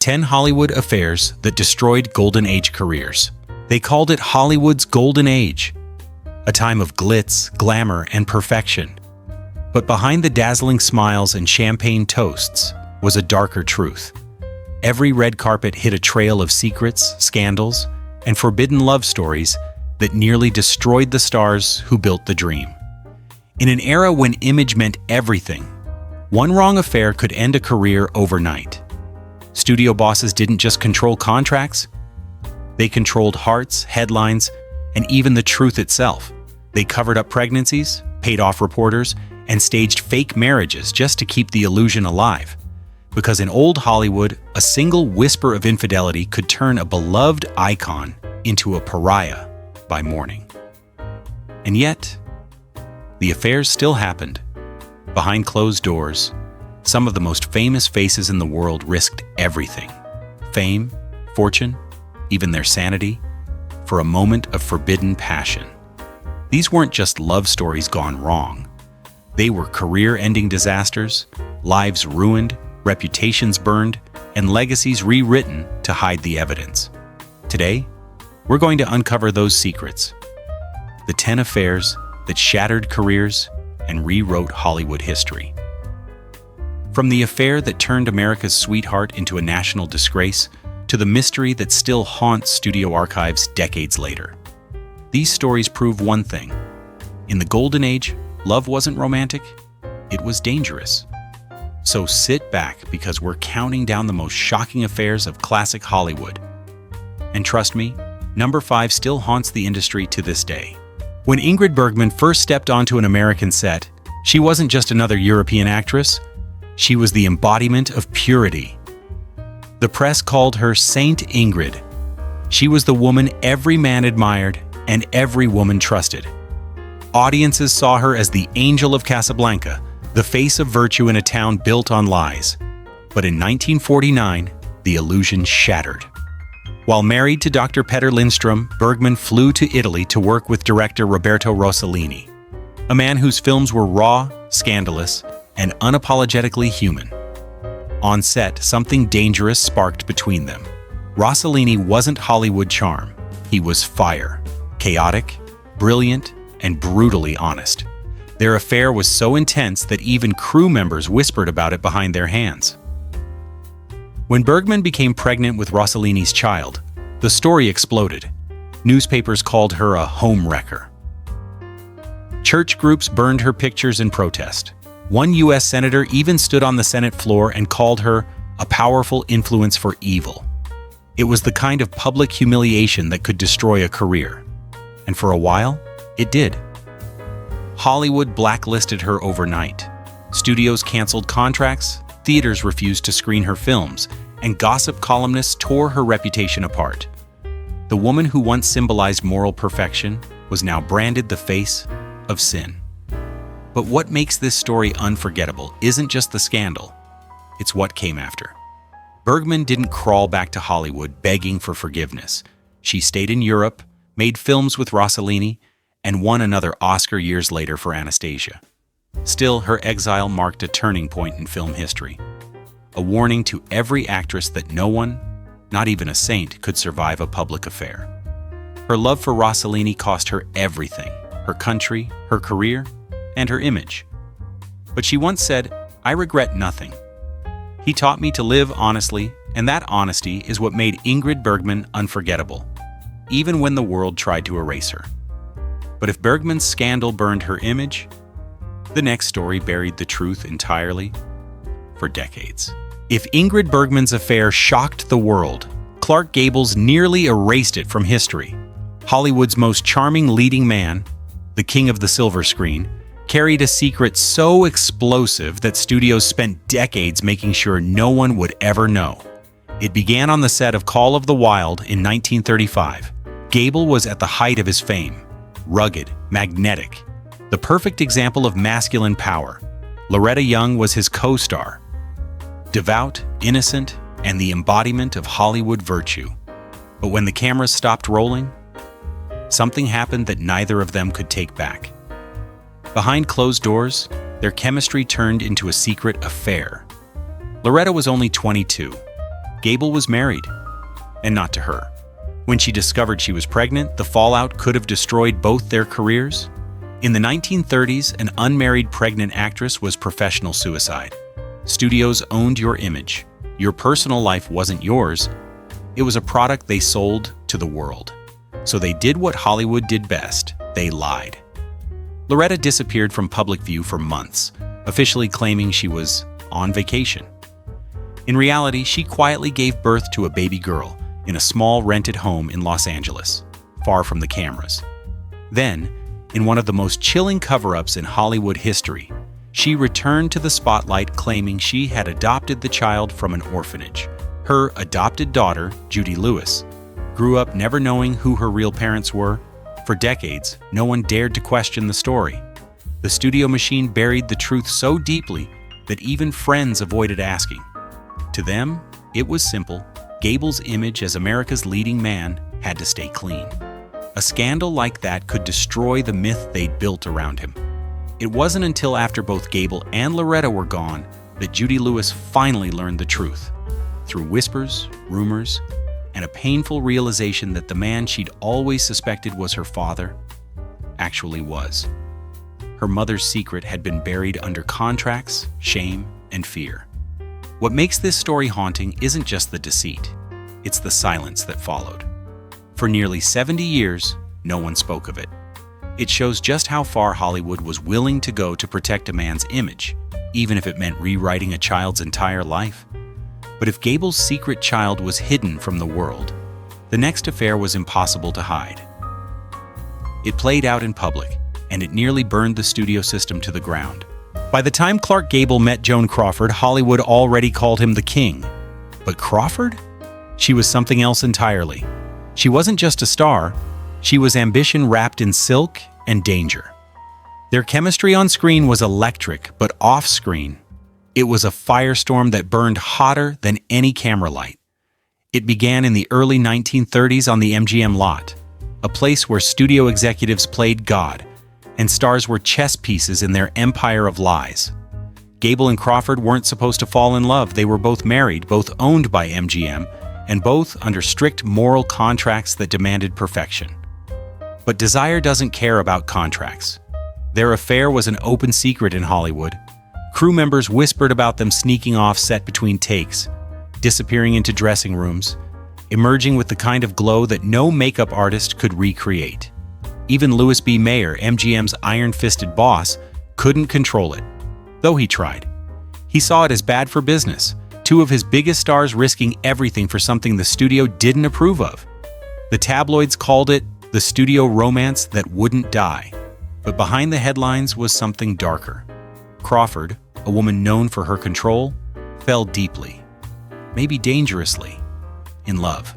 10 Hollywood affairs that destroyed Golden Age careers. They called it Hollywood's Golden Age, a time of glitz, glamour, and perfection. But behind the dazzling smiles and champagne toasts was a darker truth. Every red carpet hid a trail of secrets, scandals, and forbidden love stories that nearly destroyed the stars who built the dream. In an era when image meant everything, one wrong affair could end a career overnight. Studio bosses didn't just control contracts, they controlled hearts, headlines, and even the truth itself. They covered up pregnancies, paid off reporters, and staged fake marriages just to keep the illusion alive. Because in old Hollywood, a single whisper of infidelity could turn a beloved icon into a pariah by morning. And yet, the affairs still happened. Behind closed doors, some of the most famous faces in the world risked everything: fame, fortune, even their sanity, for a moment of forbidden passion. These weren't just love stories gone wrong. They were career-ending disasters, lives ruined, reputations burned, and legacies rewritten to hide the evidence. Today, we're going to uncover those secrets, the 10 affairs that shattered careers and rewrote Hollywood history. From the affair that turned America's sweetheart into a national disgrace, to the mystery that still haunts studio archives decades later. These stories prove one thing. In the Golden Age, love wasn't romantic, it was dangerous. So sit back, because we're counting down the most shocking affairs of classic Hollywood. And trust me, number 5 still haunts the industry to this day. When Ingrid Bergman first stepped onto an American set, she wasn't just another European actress, she was the embodiment of purity. The press called her Saint Ingrid. She was the woman every man admired and every woman trusted. Audiences saw her as the angel of Casablanca, the face of virtue in a town built on lies. But in 1949, the illusion shattered. While married to Dr. Peter Lindstrom, Bergman flew to Italy to work with director Roberto Rossellini, a man whose films were raw, scandalous, and unapologetically human. On set, something dangerous sparked between them. Rossellini wasn't Hollywood charm. He was fire, chaotic, brilliant, and brutally honest. Their affair was so intense that even crew members whispered about it behind their hands. When Bergman became pregnant with Rossellini's child, the story exploded. Newspapers called her a homewrecker. Church groups burned her pictures in protest. One U.S. senator even stood on the Senate floor and called her a powerful influence for evil. It was the kind of public humiliation that could destroy a career. And for a while, it did. Hollywood blacklisted her overnight. Studios canceled contracts, theaters refused to screen her films, and gossip columnists tore her reputation apart. The woman who once symbolized moral perfection was now branded the face of sin. But what makes this story unforgettable isn't just the scandal, it's what came after. Bergman didn't crawl back to Hollywood begging for forgiveness. She stayed in Europe, made films with Rossellini, and won another Oscar years later for Anastasia. Still, her exile marked a turning point in film history, a warning to every actress that no one, not even a saint, could survive a public affair. Her love for Rossellini cost her everything: her country, her career, and her image. But she once said, "I regret nothing. He taught me to live honestly, and that honesty is what made Ingrid Bergman unforgettable, even when the world tried to erase her." But if Bergman's scandal burned her image, the next story buried the truth entirely for decades. If Ingrid Bergman's affair shocked the world, Clark Gable's nearly erased it from history. Hollywood's most charming leading man, the king of the silver screen, carried a secret so explosive that studios spent decades making sure no one would ever know. It began on the set of Call of the Wild in 1935. Gable was at the height of his fame, rugged, magnetic, the perfect example of masculine power. Loretta Young was his co-star, devout, innocent, and the embodiment of Hollywood virtue. But when the cameras stopped rolling, something happened that neither of them could take back. Behind closed doors, their chemistry turned into a secret affair. Loretta was only 22. Gable was married, and not to her. When she discovered she was pregnant, the fallout could have destroyed both their careers. In the 1930s, an unmarried pregnant actress was professional suicide. Studios owned your image. Your personal life wasn't yours. It was a product they sold to the world. So they did what Hollywood did best. They lied. Loretta disappeared from public view for months, officially claiming she was on vacation. In reality, she quietly gave birth to a baby girl in a small rented home in Los Angeles, far from the cameras. Then, in one of the most chilling cover-ups in Hollywood history, she returned to the spotlight claiming she had adopted the child from an orphanage. Her adopted daughter, Judy Lewis, grew up never knowing who her real parents were. For decades, no one dared to question the story. The studio machine buried the truth so deeply that even friends avoided asking. To them, it was simple. Gable's image as America's leading man had to stay clean. A scandal like that could destroy the myth they'd built around him. It wasn't until after both Gable and Loretta were gone that Judy Lewis finally learned the truth. Through whispers, rumors, and a painful realization that the man she'd always suspected was her father actually was. Her mother's secret had been buried under contracts, shame, and fear. What makes this story haunting isn't just the deceit, it's the silence that followed. For nearly 70 years, no one spoke of it. It shows just how far Hollywood was willing to go to protect a man's image, even if it meant rewriting a child's entire life. But if Gable's secret child was hidden from the world, the next affair was impossible to hide. It played out in public, and it nearly burned the studio system to the ground. By the time Clark Gable met Joan Crawford, Hollywood already called him the king. But Crawford? She was something else entirely. She wasn't just a star, she was ambition wrapped in silk and danger. Their chemistry on screen was electric, but off-screen, it was a firestorm that burned hotter than any camera light. It began in the early 1930s on the MGM lot, a place where studio executives played God, and stars were chess pieces in their empire of lies. Gable and Crawford weren't supposed to fall in love. They were both married, both owned by MGM, and both under strict moral contracts that demanded perfection. But desire doesn't care about contracts. Their affair was an open secret in Hollywood. Crew members whispered about them sneaking off set between takes, disappearing into dressing rooms, emerging with the kind of glow that no makeup artist could recreate. Even Louis B. Mayer, MGM's iron-fisted boss, couldn't control it, though he tried. He saw it as bad for business, two of his biggest stars risking everything for something the studio didn't approve of. The tabloids called it the studio romance that wouldn't die. But behind the headlines was something darker. Crawford, a woman known for her control, fell deeply, maybe dangerously, in love.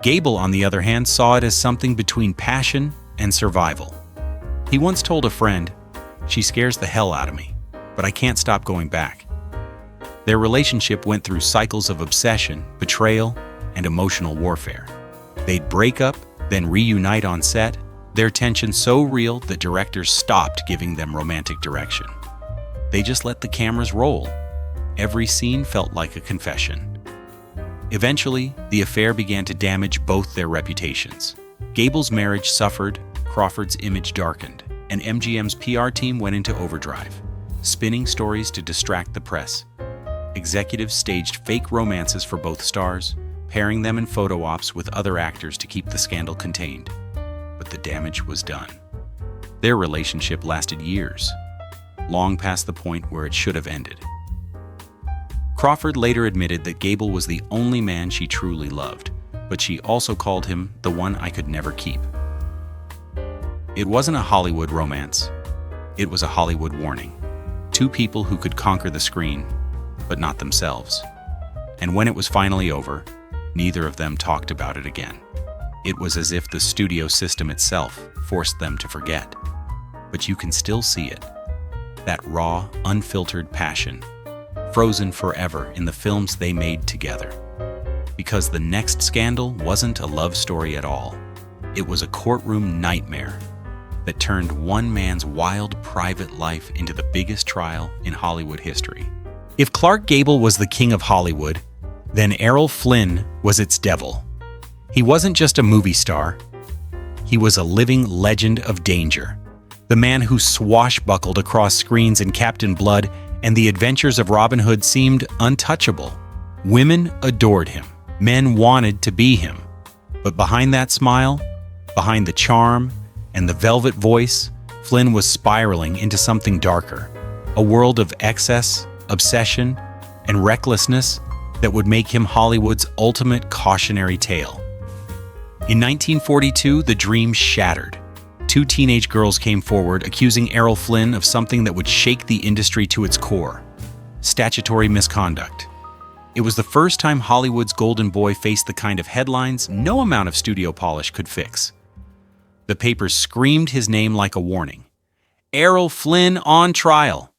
Gable, on the other hand, saw it as something between passion and survival. He once told a friend, "She scares the hell out of me, but I can't stop going back." Their relationship went through cycles of obsession, betrayal, and emotional warfare. They'd break up, then reunite on set, their tension so real that directors stopped giving them romantic direction. They just let the cameras roll. Every scene felt like a confession. Eventually, the affair began to damage both their reputations. Gable's marriage suffered, Crawford's image darkened, and MGM's PR team went into overdrive, spinning stories to distract the press. Executives staged fake romances for both stars, pairing them in photo ops with other actors to keep the scandal contained. But the damage was done. Their relationship lasted years, long past the point where it should have ended. Crawford later admitted that Gable was the only man she truly loved, but she also called him the one I could never keep. It wasn't a Hollywood romance. It was a Hollywood warning. Two people who could conquer the screen, but not themselves. And when it was finally over, neither of them talked about it again. It was as if the studio system itself forced them to forget. But you can still see it. That raw, unfiltered passion, frozen forever in the films they made together. Because the next scandal wasn't a love story at all. It was a courtroom nightmare that turned one man's wild private life into the biggest trial in Hollywood history. If Clark Gable was the king of Hollywood, Then Errol Flynn was its devil. He wasn't just a movie star. He was a living legend of danger. The man who swashbuckled across screens in Captain Blood and the adventures of Robin Hood seemed untouchable. Women adored him. Men wanted to be him. But behind that smile, behind the charm and the velvet voice, Flynn was spiraling into something darker, a world of excess, obsession, and recklessness that would make him Hollywood's ultimate cautionary tale. In 1942, the dream shattered. Two teenage girls came forward accusing Errol Flynn of something that would shake the industry to its core: statutory misconduct. It was the first time Hollywood's golden boy faced the kind of headlines no amount of studio polish could fix. The papers screamed his name like a warning. Errol Flynn on trial.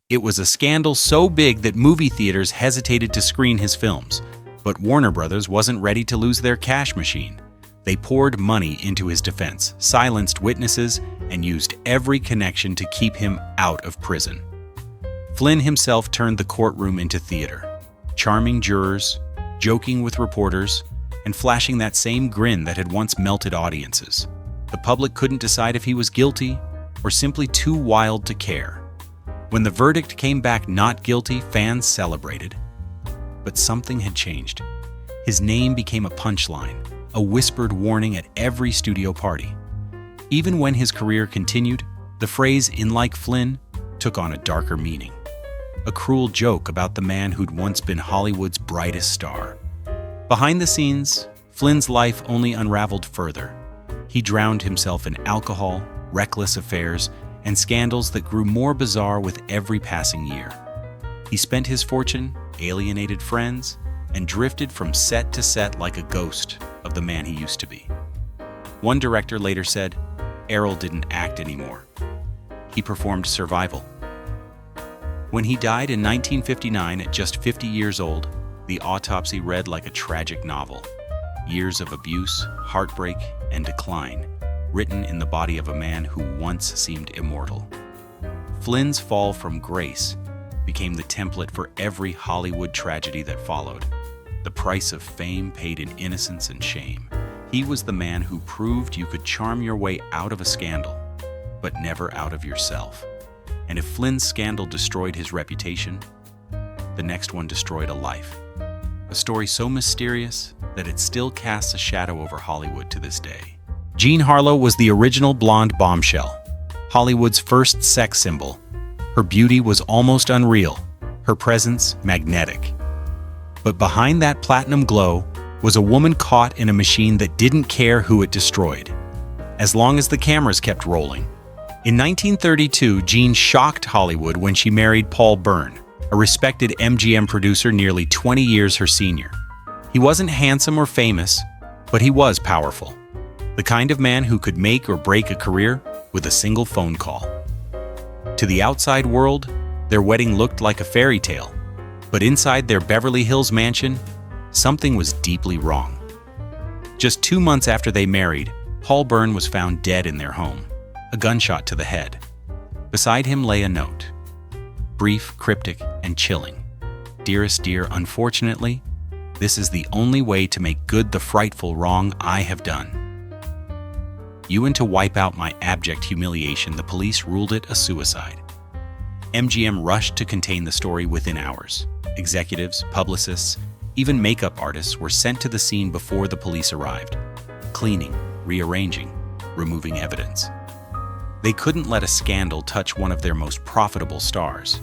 It was a scandal so big that movie theaters hesitated to screen his films, but Warner Brothers wasn't ready to lose their cash machine. They poured money into his defense, silenced witnesses, and used every connection to keep him out of prison. Flynn himself turned the courtroom into theater, charming jurors, joking with reporters, and flashing that same grin that had once melted audiences. The public couldn't decide if he was guilty or simply too wild to care. When the verdict came back not guilty, fans celebrated. But something had changed. His name became a punchline, a whispered warning at every studio party. Even when his career continued, the phrase "in like Flynn" took on a darker meaning. A cruel joke about the man who'd once been Hollywood's brightest star. Behind the scenes, Flynn's life only unraveled further. He drowned himself in alcohol, reckless affairs, and scandals that grew more bizarre with every passing year. He spent his fortune, alienated friends, and drifted from set to set like a ghost of the man he used to be. One director later said, Errol didn't act anymore. He performed survival. When he died in 1959 at just 50 years old, the autopsy read like a tragic novel. Years of abuse, heartbreak, and decline, written in the body of a man who once seemed immortal. Flynn's fall from grace became the template for every Hollywood tragedy that followed. The price of fame paid in innocence and shame. He was the man who proved you could charm your way out of a scandal, but never out of yourself. And if Flynn's scandal destroyed his reputation, the next one destroyed a life. A story so mysterious that it still casts a shadow over Hollywood to this day. Jean Harlow was the original blonde bombshell, Hollywood's first sex symbol. Her beauty was almost unreal, her presence magnetic. But behind that platinum glow was a woman caught in a machine that didn't care who it destroyed, as long as the cameras kept rolling. In 1932, Jean shocked Hollywood when she married Paul Byrne, a respected MGM producer nearly 20 years her senior. He wasn't handsome or famous, but he was powerful. The kind of man who could make or break a career with a single phone call. To the outside world, their wedding looked like a fairy tale. But inside their Beverly Hills mansion, something was deeply wrong. Just 2 months after they married, Paul Byrne was found dead in their home, a gunshot to the head. Beside him lay a note, brief, cryptic, and chilling. Dearest dear, unfortunately, this is the only way to make good the frightful wrong I have done. You and to wipe out my abject humiliation, the police ruled it a suicide. MGM rushed to contain the story within hours. Executives, publicists, even makeup artists were sent to the scene before the police arrived, cleaning, rearranging, removing evidence. They couldn't let a scandal touch one of their most profitable stars.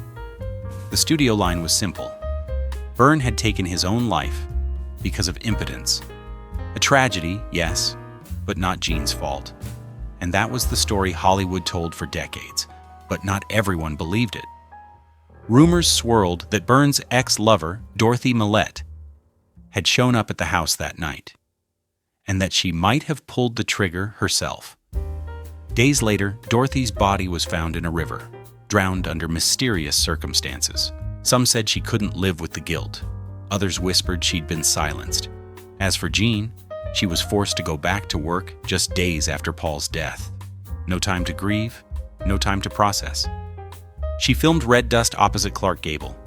The studio line was simple. Byrne had taken his own life because of impotence. A tragedy, yes, but not Jean's fault. And that was the story Hollywood told for decades, but not everyone believed it. Rumors swirled that Byrne's ex-lover, Dorothy Millette, had shown up at the house that night, and that she might have pulled the trigger herself. Days later, Dorothy's body was found in a river, drowned under mysterious circumstances. Some said she couldn't live with the guilt. Others whispered she'd been silenced. As for Jean, she was forced to go back to work just days after Paul's death. No time to grieve, no time to process. She filmed Red Dust opposite Clark Gable,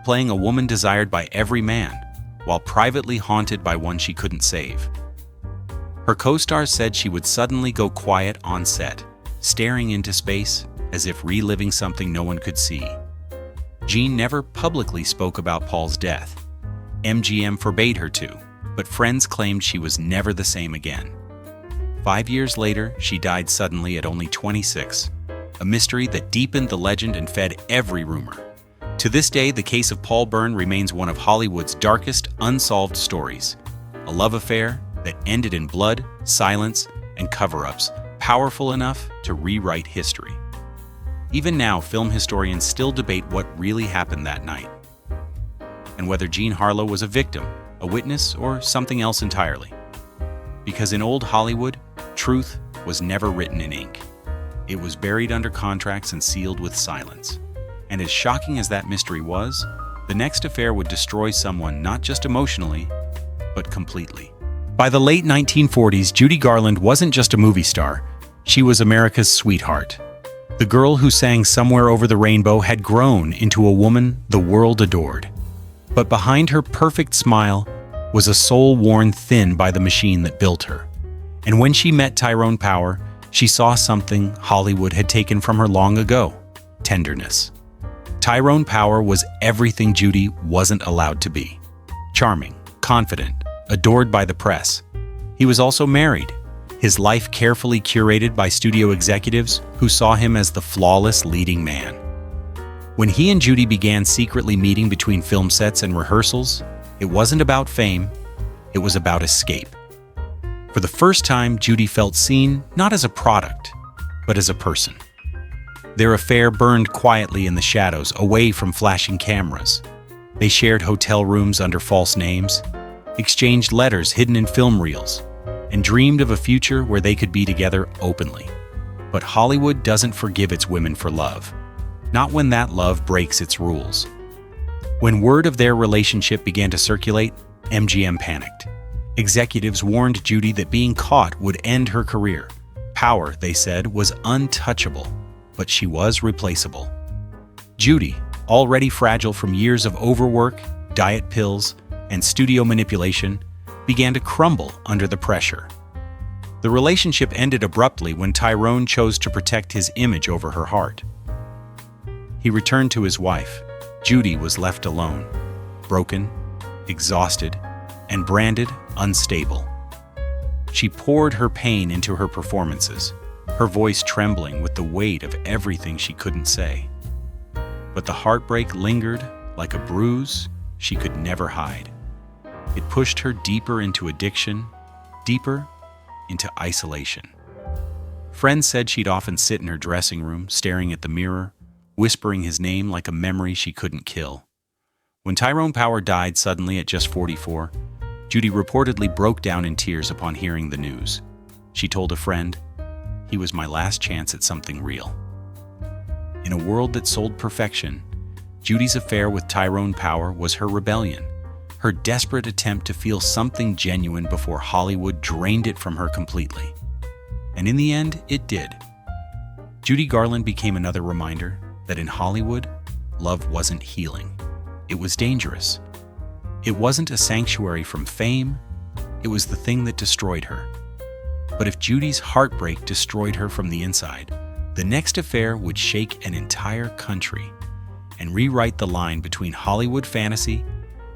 playing a woman desired by every man, while privately haunted by one she couldn't save. Her co-stars said she would suddenly go quiet on set, staring into space as if reliving something no one could see. Jean never publicly spoke about Paul's death. MGM forbade her to, but friends claimed she was never the same again. 5 years later, she died suddenly at only 26, a mystery that deepened the legend and fed every rumor. To this day, the case of Paul Byrne remains one of Hollywood's darkest unsolved stories, a love affair that ended in blood, silence, and cover-ups, powerful enough to rewrite history. Even now, film historians still debate what really happened that night, and whether Jean Harlow was a victim, a witness, or something else entirely. Because in old Hollywood, truth was never written in ink. It was buried under contracts and sealed with silence. And as shocking as that mystery was, the next affair would destroy someone not just emotionally, but completely. By the late 1940s, Judy Garland wasn't just a movie star, she was America's sweetheart. The girl who sang Somewhere Over the Rainbow had grown into a woman the world adored. But behind her perfect smile was a soul worn thin by the machine that built her. And when she met Tyrone Power, she saw something Hollywood had taken from her long ago: tenderness. Tyrone Power was everything Judy wasn't allowed to be. Charming, confident, adored by the press. He was also married, his life carefully curated by studio executives who saw him as the flawless leading man. When he and Judy began secretly meeting between film sets and rehearsals, it wasn't about fame, it was about escape. For the first time, Judy felt seen not as a product, but as a person. Their affair burned quietly in the shadows, away from flashing cameras. They shared hotel rooms under false names, exchanged letters hidden in film reels, and dreamed of a future where they could be together openly. But Hollywood doesn't forgive its women for love, not when that love breaks its rules. When word of their relationship began to circulate, MGM panicked. Executives warned Judy that being caught would end her career. Power, they said, was untouchable, but she was replaceable. Judy, already fragile from years of overwork, diet pills, and studio manipulation, began to crumble under the pressure. The relationship ended abruptly when Tyrone chose to protect his image over her heart. He returned to his wife. Judy was left alone, broken, exhausted, and branded unstable. She poured her pain into her performances, her voice trembling with the weight of everything she couldn't say. But the heartbreak lingered like a bruise she could never hide. It pushed her deeper into addiction, deeper into isolation. Friends said she'd often sit in her dressing room, staring at the mirror, whispering his name like a memory she couldn't kill. When Tyrone Power died suddenly at just 44, Judy reportedly broke down in tears upon hearing the news. She told a friend, "He was my last chance at something real." In a world that sold perfection, Judy's affair with Tyrone Power was her rebellion, her desperate attempt to feel something genuine before Hollywood drained it from her completely. And in the end, it did. Judy Garland became another reminder that in Hollywood, love wasn't healing. It was dangerous. It wasn't a sanctuary from fame, it was the thing that destroyed her. But if Judy's heartbreak destroyed her from the inside, the next affair would shake an entire country and rewrite the line between Hollywood fantasy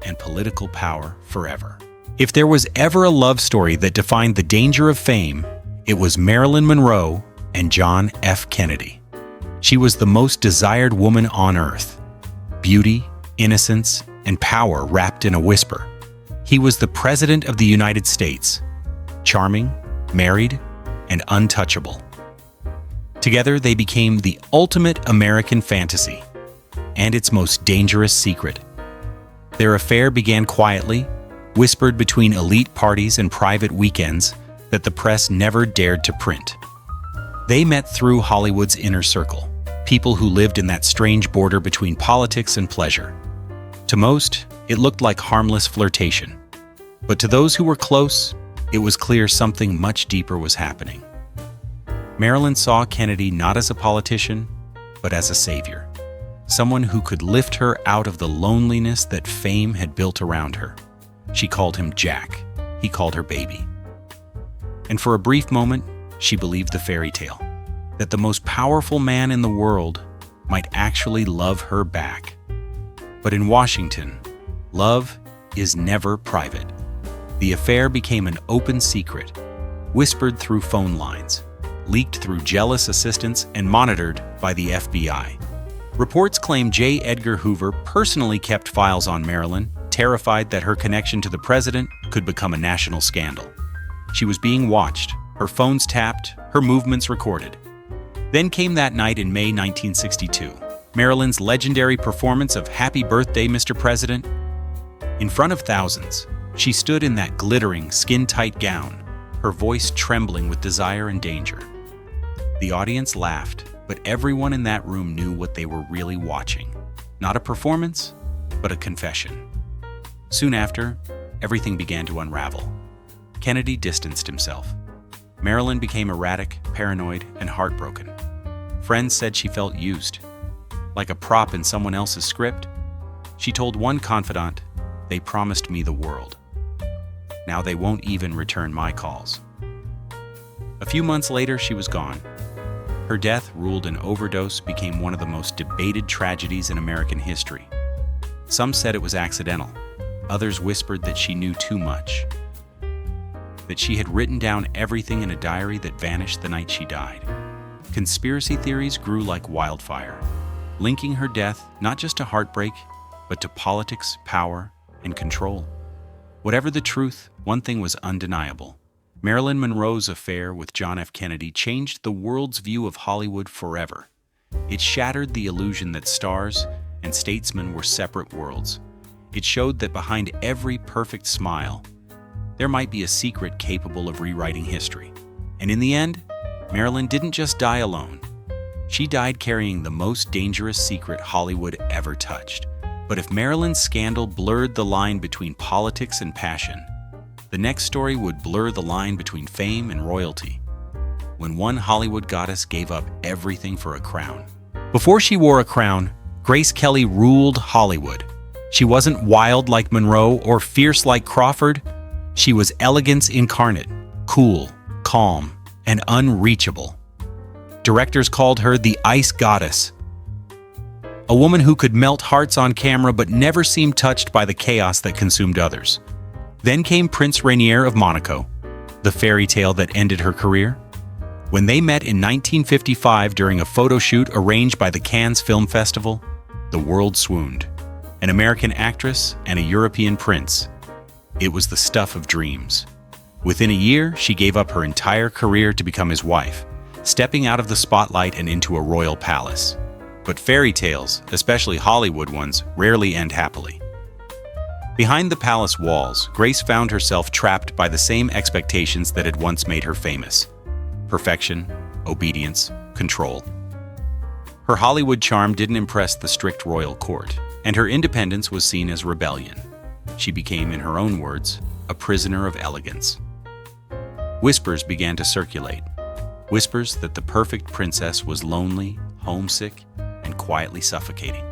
and political power forever. If there was ever a love story that defined the danger of fame, it was Marilyn Monroe and John F. Kennedy. She was the most desired woman on earth. Beauty, innocence, and power wrapped in a whisper. He was the President of the United States, charming, married, and untouchable. Together, they became the ultimate American fantasy and its most dangerous secret. Their affair began quietly, whispered between elite parties and private weekends that the press never dared to print. They met through Hollywood's inner circle, people who lived in that strange border between politics and pleasure. To most, it looked like harmless flirtation. But to those who were close, it was clear something much deeper was happening. Marilyn saw Kennedy not as a politician, but as a savior. Someone who could lift her out of the loneliness that fame had built around her. She called him Jack. He called her baby. And for a brief moment, she believed the fairy tale, that the most powerful man in the world might actually love her back. But in Washington, love is never private. The affair became an open secret, whispered through phone lines, leaked through jealous assistants, and monitored by the FBI. Reports claim J. Edgar Hoover personally kept files on Marilyn, terrified that her connection to the president could become a national scandal. She was being watched, her phones tapped, her movements recorded. Then came that night in May 1962, Marilyn's legendary performance of Happy Birthday, Mr. President. In front of thousands, she stood in that glittering, skin-tight gown, her voice trembling with desire and danger. The audience laughed, but everyone in that room knew what they were really watching. Not a performance, but a confession. Soon after, everything began to unravel. Kennedy distanced himself. Marilyn became erratic, paranoid, and heartbroken. Friends said she felt used, like a prop in someone else's script. She told one confidant, "They promised me the world. Now they won't even return my calls." A few months later, she was gone. Her death, ruled an overdose, became one of the most debated tragedies in American history. Some said it was accidental. Others whispered that she knew too much, that she had written down everything in a diary that vanished the night she died. Conspiracy theories grew like wildfire, linking her death not just to heartbreak, but to politics, power, and control. Whatever the truth, one thing was undeniable. Marilyn Monroe's affair with John F. Kennedy changed the world's view of Hollywood forever. It shattered the illusion that stars and statesmen were separate worlds. It showed that behind every perfect smile, there might be a secret capable of rewriting history. And in the end, Marilyn didn't just die alone. She died carrying the most dangerous secret Hollywood ever touched. But if Marilyn's scandal blurred the line between politics and passion, the next story would blur the line between fame and royalty, when one Hollywood goddess gave up everything for a crown. Before she wore a crown, Grace Kelly ruled Hollywood. She wasn't wild like Monroe or fierce like Crawford. She was elegance incarnate, cool, calm, and unreachable. Directors called her the Ice Goddess, a woman who could melt hearts on camera but never seemed touched by the chaos that consumed others. Then came Prince Rainier of Monaco, the fairy tale that ended her career. When they met in 1955 during a photo shoot arranged by the Cannes Film Festival, the world swooned. An American actress and a European prince. It was the stuff of dreams. Within a year, she gave up her entire career to become his wife, stepping out of the spotlight and into a royal palace. But fairy tales, especially Hollywood ones, rarely end happily. Behind the palace walls, Grace found herself trapped by the same expectations that had once made her famous. Perfection, obedience, control. Her Hollywood charm didn't impress the strict royal court, and her independence was seen as rebellion. She became, in her own words, a prisoner of elegance. Whispers began to circulate. Whispers that the perfect princess was lonely, homesick, and quietly suffocating.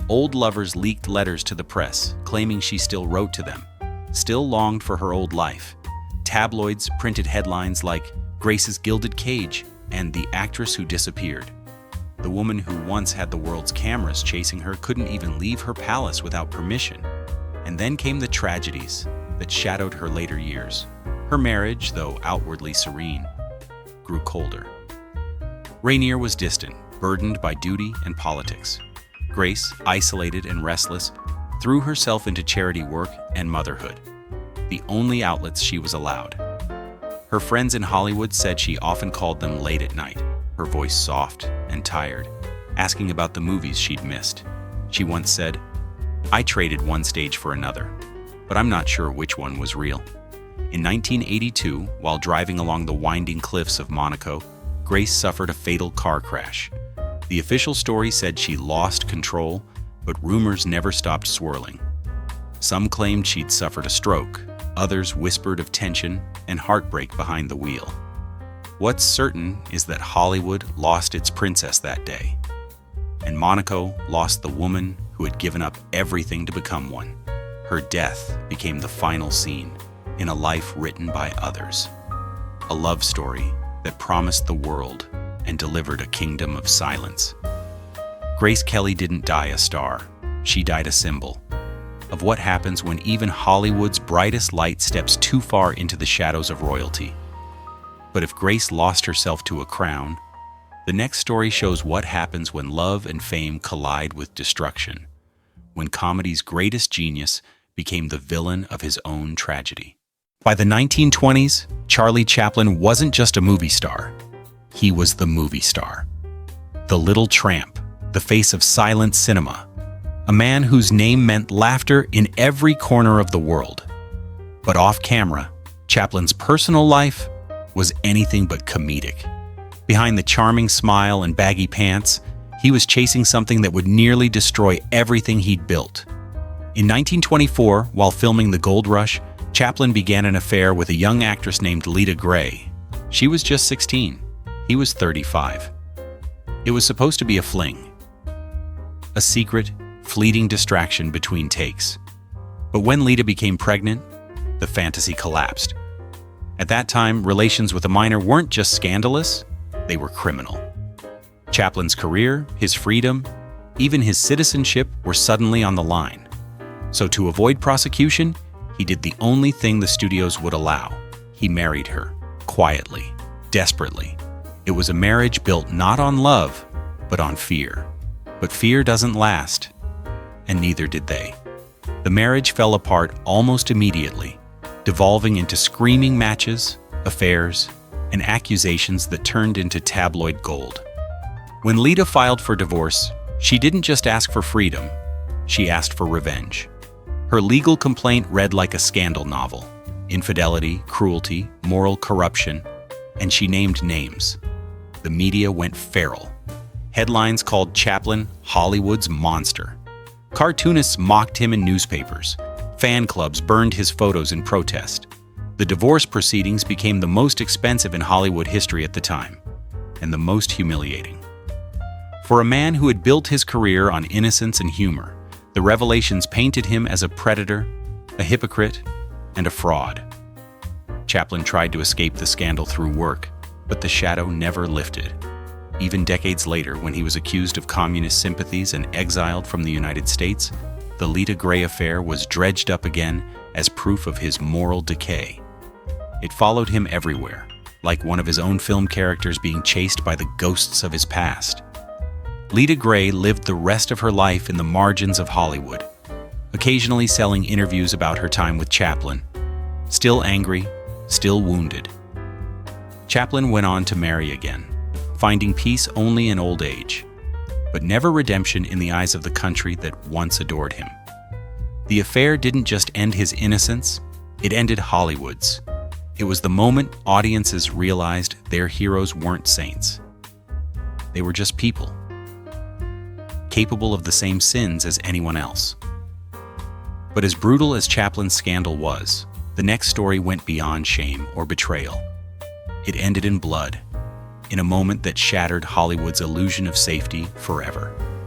Old lovers leaked letters to the press, claiming she still wrote to them, still longed for her old life. Tabloids printed headlines like "Grace's Gilded Cage" and "The Actress Who Disappeared." The woman who once had the world's cameras chasing her couldn't even leave her palace without permission. And then came the tragedies that shadowed her later years. Her marriage, though outwardly serene, grew colder. Rainier was distant, burdened by duty and politics. Grace, isolated and restless, threw herself into charity work and motherhood, the only outlets she was allowed. Her friends in Hollywood said she often called them late at night, her voice soft and tired, asking about the movies she'd missed. She once said, "I traded one stage for another, but I'm not sure which one was real." In 1982, while driving along the winding cliffs of Monaco, Grace suffered a fatal car crash. The official story said she lost control, but rumors never stopped swirling. Some claimed she'd suffered a stroke, others whispered of tension and heartbreak behind the wheel. What's certain is that Hollywood lost its princess that day, and Monaco lost the woman who had given up everything to become one. Her death became the final scene in a life written by others. A love story that promised the world and delivered a kingdom of silence. Grace Kelly didn't die a star. She died a symbol of what happens when even Hollywood's brightest light steps too far into the shadows of royalty. But if Grace lost herself to a crown, the next story shows what happens when love and fame collide with destruction, when comedy's greatest genius became the villain of his own tragedy. By the 1920s, Charlie Chaplin wasn't just a movie star. He was the movie star. The little tramp, the face of silent cinema, a man whose name meant laughter in every corner of the world. But off camera, Chaplin's personal life was anything but comedic. Behind the charming smile and baggy pants, he was chasing something that would nearly destroy everything he'd built. In 1924, while filming The Gold Rush, Chaplin began an affair with a young actress named Lita Grey. She was just 16. He was 35. It was supposed to be a fling, a secret, fleeting distraction between takes. But when Lita became pregnant, the fantasy collapsed. At that time, relations with a minor weren't just scandalous, they were criminal. Chaplin's career, his freedom, even his citizenship were suddenly on the line. So to avoid prosecution, he did the only thing the studios would allow. He married her, quietly, desperately. It was a marriage built not on love, but on fear. But fear doesn't last, and neither did they. The marriage fell apart almost immediately, devolving into screaming matches, affairs, and accusations that turned into tabloid gold. When Lita filed for divorce, she didn't just ask for freedom, she asked for revenge. Her legal complaint read like a scandal novel: infidelity, cruelty, moral corruption, and she named names. The media went feral. Headlines called Chaplin Hollywood's monster. Cartoonists mocked him in newspapers. Fan clubs burned his photos in protest. The divorce proceedings became the most expensive in Hollywood history at the time, and the most humiliating. For a man who had built his career on innocence and humor, the revelations painted him as a predator, a hypocrite, and a fraud. Chaplin tried to escape the scandal through work, but the shadow never lifted. Even decades later, when he was accused of communist sympathies and exiled from the United States, the Lita Grey affair was dredged up again as proof of his moral decay. It followed him everywhere, like one of his own film characters being chased by the ghosts of his past. Lita Grey lived the rest of her life in the margins of Hollywood, occasionally selling interviews about her time with Chaplin. Still angry, still wounded. Chaplin went on to marry again, finding peace only in old age, but never redemption in the eyes of the country that once adored him. The affair didn't just end his innocence, it ended Hollywood's. It was the moment audiences realized their heroes weren't saints. They were just people, capable of the same sins as anyone else. But as brutal as Chaplin's scandal was, the next story went beyond shame or betrayal. It ended in blood, in a moment that shattered Hollywood's illusion of safety forever.